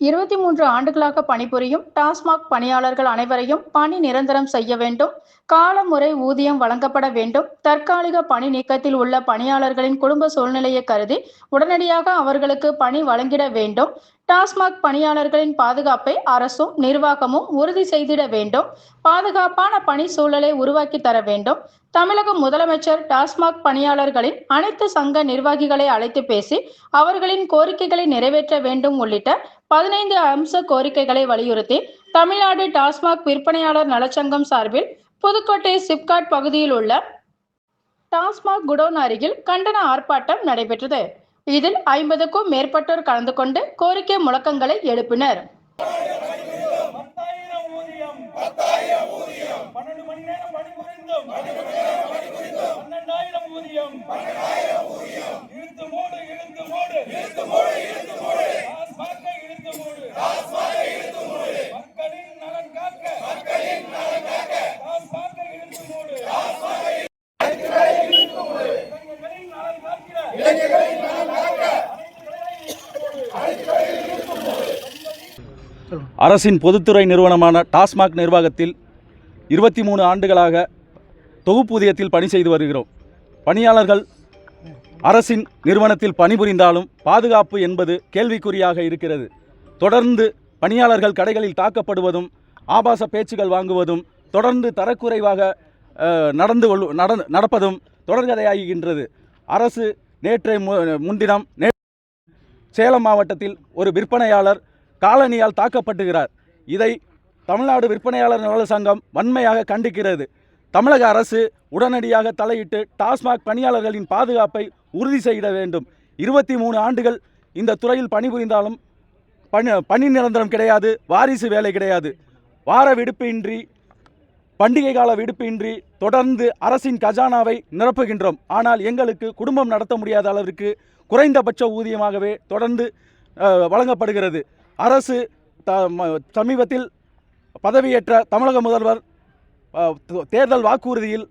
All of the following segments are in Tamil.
23 ஆண்டுகளாக பணிபுரியும் டாஸ்மாக் பணியாளர்கள் அனைவரையும் பணி நிரந்தரம் செய்ய வேண்டும். காலமுறை ஊதியம் வழங்கப்பட வேண்டும். தற்காலிக பணி நீக்கத்தில் உள்ள பணியாளர்களின் குடும்ப சூழ்நிலையை கருதி உடனடியாக அவர்களுக்கு பணி வழங்கிட வேண்டும். டாஸ்மாக் பணியாளர்களின் பாதுகாப்பை அரசும் நிர்வாகமும் உறுதி செய்திட வேண்டும். பாதுகாப்பான பணி சூழலை உருவாக்கி தர வேண்டும். தமிழக முதலமைச்சர் டாஸ்மாக் பணியாளர்களின் அனைத்து சங்க நிர்வாகிகளை அழைத்து பேசி அவர்களின் கோரிக்கைகளை நிறைவேற்ற வேண்டும் உள்ளிட்ட 15 அம்ச கோரிக்கைகளை வலியுறுத்தி தமிழ்நாடு டாஸ்மாக் விற்பனையாளர் நலச்சங்கம் சார்பில் புதுக்கோட்டை சிப்காட் பகுதியில் உள்ள டாஸ்மாக் குடோன் அருகில் கண்டன ஆர்ப்பாட்டம் நடைபெற்றது. இதில் 50க்கும் மேற்பட்டோர் கலந்து கொண்டு கோரிக்கை முழக்கங்களை எழுப்பினர். அரசின் பொதுத்துறை நிறுவனமான டாஸ்மாக் நிர்வாகத்தில் 23 ஆண்டுகளாக தொகுப்பூதியத்தில் பணி செய்து வருகிறோம். பணியாளர்கள் அரசின் நிறுவனத்தில் பணிபுரிந்தாலும் பாதுகாப்பு என்பது கேள்விக்குறியாக இருக்கிறது. தொடர்ந்து பணியாளர்கள் கடைகளில் தாக்கப்படுவதும் ஆபாச பேச்சுகள் வாங்குவதும் தொடர்ந்து தரக்குறைவாக நடப்பதும் தொடர்கதையாகின்றது. அரசு நேற்றைய முன்தினம் சேலம் மாவட்டத்தில் ஒரு விற்பனையாளர் காலணியால் தாக்கப்பட்டுகிறார். இதை தமிழ்நாடு விற்பனையாளர் நல சங்கம் வன்மையாக கண்டிக்கிறது. தமிழக அரசு உடனடியாக தலையிட்டு டாஸ்மாக் பணியாளர்களின் பாதுகாப்பை உறுதி செய்ய வேண்டும். 23 ஆண்டுகள் இந்த துறையில் பணிபுரிந்தாலும் பணி நிரந்தரம் கிடையாது, வாரிசு வேலை கிடையாது. வார விடுப்பின்றி பண்டிகை கால விடுப்பின்றி தொடர்ந்து அரசின் கஜானாவை நிரப்புகின்றோம். ஆனால் எங்களுக்கு குடும்பம் நடத்த முடியாத அளவிற்கு குறைந்தபட்ச ஊதியமாகவே தொடர்ந்து வழங்கப்படுகிறது. அரசு சமீபத்தில் பதவியேற்ற தமிழக முதல்வர் தேர்தல் வாக்குறுதியில்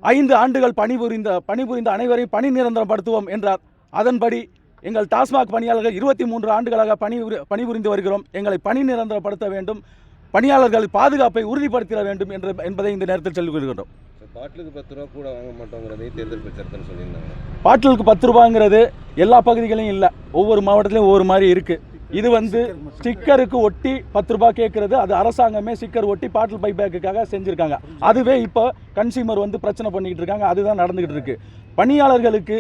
5 ஆண்டுகள் பணிபுரிந்த அனைவரையும் பணி நிரந்தரப்படுத்துவோம் என்றார். அதன்படி எங்கள் டாஸ்மாக் பணியாளர்கள் 23 ஆண்டுகளாக பணிபுரிந்து வருகிறோம். எங்களை பணி நிரந்தரப்படுத்த வேண்டும், பணியாளர்கள் பாதுகாப்பை உறுதிப்படுத்த வேண்டும் என்பதை இந்த நேரத்தில் சொல்லிக் கொள்கிறோம். பாட்டிலுக்கு 10 ரூபா கூட வாங்க மாட்டோங்கிறதே தேர்தல் பிரச்சாரத்தில் சொல்லியிருந்தாங்க. பாட்டிலுக்கு 10 ரூபாங்கிறது எல்லா பகுதிகளையும் இல்லை, ஒவ்வொரு மாவட்டத்திலையும் ஒவ்வொரு மாதிரி இருக்குது. இது ஸ்டிக்கருக்கு ஒட்டி 10 ரூபாய் கேட்கறது, அது அரசாங்கமே ஸ்டிக்கர் ஒட்டி பாட்டில் பைபேக்குக்காக செஞ்சுருக்காங்க. அதுவே இப்போ கன்சியூமர் பிரச்சனை பண்ணிக்கிட்டு இருக்காங்க. அதுதான் நடந்துக்கிட்டு இருக்கு. பணியாளர்களுக்கு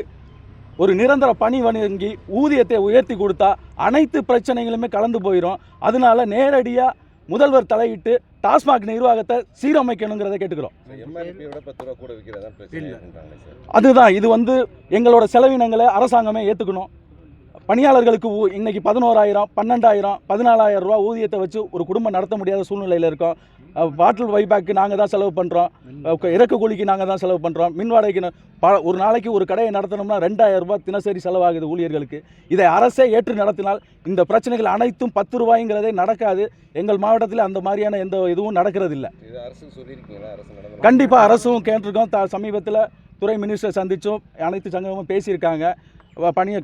ஒரு நிரந்தர பணி வழங்கி ஊதியத்தை உயர்த்தி கொடுத்தா அனைத்து பிரச்சனைகளுமே கலந்து போயிடும். அதனால நேரடியாக முதல்வர் தலையிட்டு டாஸ்மாக் நிர்வாகத்தை சீரமைக்கணுங்கிறத கேட்டுக்கிறோம். அதுதான் இது எங்களோட செலவினங்களை அரசாங்கமே ஏற்றுக்கணும். பணியாளர்களுக்கு இன்னைக்கு 11,000, 12,000, 14,000 ரூபா ஊதியத்தை வச்சு ஒரு குடும்பம் நடத்த முடியாத சூழ்நிலையில் இருக்கோம். பாட்டில் வைபேக்கு நாங்கள் தான் செலவு பண்ணுறோம், இறக்கு கூலிக்கு நாங்கள் தான் செலவு பண்ணுறோம், மின் வாடகைக்கு ஒரு நாளைக்கு ஒரு கடையை நடத்தணும்னா 2,000 ரூபாய் தினசரி செலவாகுது ஊழியர்களுக்கு. இதை அரசே ஏற்று நடத்தினால் இந்த பிரச்சனைகள் அனைத்தும் 10 ரூபாய்ங்கிறதே நடக்காது. எங்கள் மாவட்டத்தில் அந்த மாதிரியான எந்த இதுவும் நடக்கிறது இல்லை. கண்டிப்பாக அரசும் கேட்டிருக்கோம். சமீபத்தில் துறை மினிஸ்டர் சந்திச்சும் அனைத்து சங்கமும் பேசியிருக்காங்க. பணியை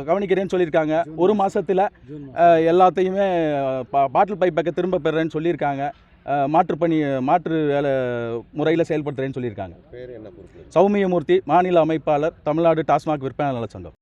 கவனிக்கிறேன்னு சொல்லியிருக்காங்க. ஒரு மாதத்தில் எல்லாத்தையுமே பாட்டில் பைப்பை திரும்ப பெறேன்னு சொல்லியிருக்காங்க. மாற்று வேலை முறையில் செயல்படுத்துறேன்னு சொல்லியிருக்காங்க. பேர் என்ன? சௌமியமூர்த்தி, மாநில அமைப்பாளர், தமிழ்நாடு டாஸ்மாக் விற்பனையாளர் நலச்சங்கம்.